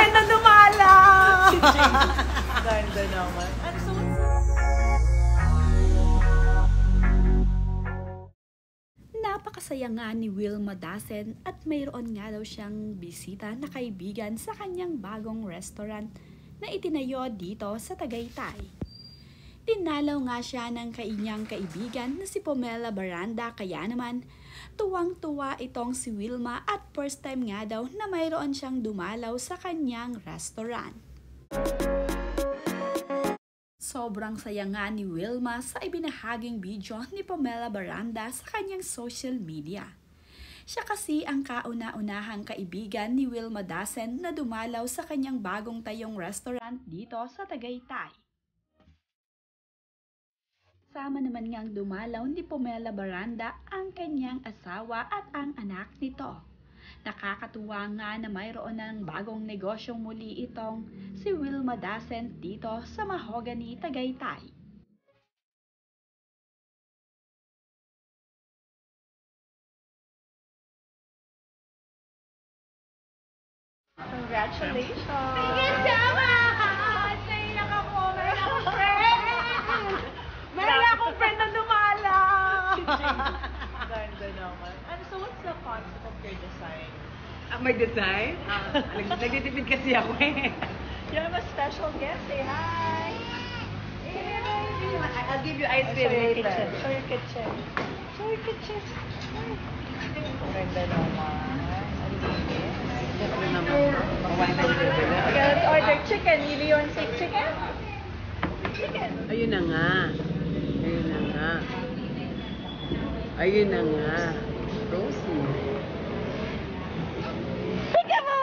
friend na dumalaw! Ganda naman. Napakasaya nga ni Wilma Dasen at mayroon nga daw siyang bisita na kaibigan sa kanyang bagong restaurant na itinayo dito sa Tagaytay. Dinalaw nga siya ng kanyang kaibigan na si Pomela Baranda, kaya naman tuwang-tuwa itong si Wilma at first time nga daw na mayroon siyang dumalaw sa kanyang restaurant. Sobrang saya nga ni Wilma sa ibinahaging video ni Pomela Baranda sa kanyang social media. Siya kasi ang kauna-unahang kaibigan ni Wilma Dasen na dumalaw sa kanyang bagong tayong restaurant dito sa Tagaytay. Sama naman ngang dumalaw ni Pomela Baranda ang kanyang asawa at ang anak nito. Nakakatuwa nga na mayroon ng bagong negosyong muli itong si Wilma Dasen dito sa Mahogany, Tagaytay. Congratulations! Meron akong friend na dumalaw! Ganda naman. And so what's the concept of your design? My design? Nagtitipid kasi ako eh. You have a special guest. Say hi! I'll give you ice cream later. Show your kitchen. Show your kitchen. Ganda naman. Siyempre naman. Okay, let's order chicken. Leon say chicken? Chicken. Ayun na nga. Ayun na nga. Ayun na nga. Rosie. Tika mo!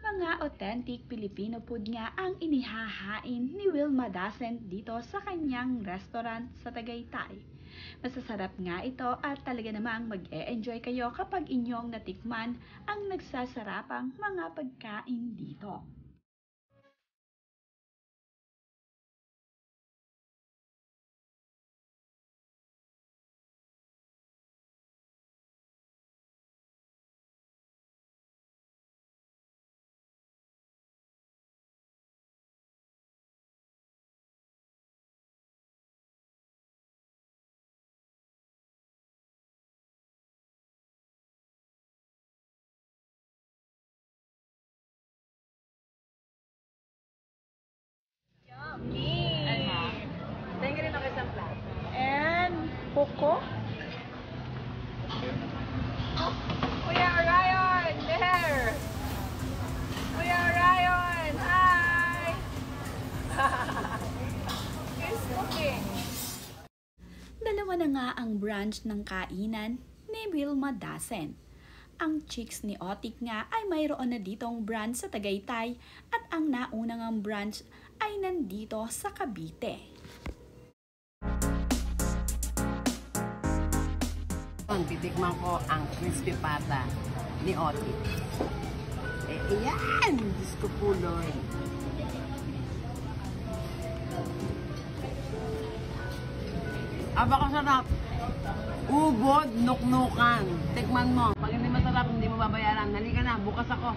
Mga authentic Filipino food nga ang inihahain ni Wilma Dasen dito sa kanyang restaurant sa Tagaytay. Masasarap nga ito at talaga namang mag-e-enjoy kayo kapag inyong natikman ang nagsasarapang mga pagkain dito. Tingin rin ako isang plato. And Coco. Kuya Ryan, there! Kuya Ryan, hi! He's cooking. Dalawa na nga ang branch ng kainan ni Wilma Dasen. Ang Chicks ni Otik nga ay mayroon na ditong branch sa Tagaytay at ang naunang branch ay nandito sa Cavite. Titikman ko ang crispy pata ni Otik. Iyan! Diyos ko po, Lord. Aba ka sarap. Ubod, nuknukan. Tikman mo. Pag hindi masarap, hindi mo babayaran. Halika na, bukas ako.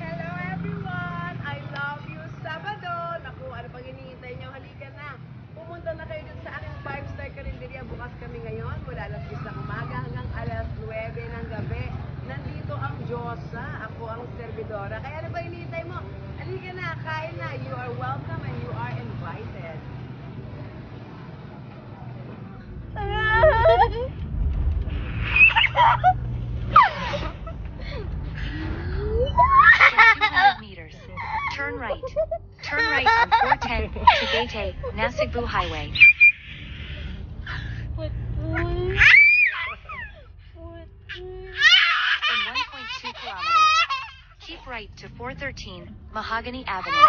Hello everyone! I love you, Sabado! Naku, ano pang hinihintay nyo? Halika na! Pumunta na kayo dun sa aking 5-star karinderya. Bukas kami ngayon mula alas 10 ng umaga hanggang alas 9 ng gabi. Nandito ang Diyosa. Ako ang servidora. Kaya ano ba hinihintay mo? Halika na, kain na. You are welcome and you are invited. Meters. Turn right. Turn right on 410 Tagaytay, Nasugbu Highway. In 1.2 kilometers. Keep right to 413 Mahogany Avenue.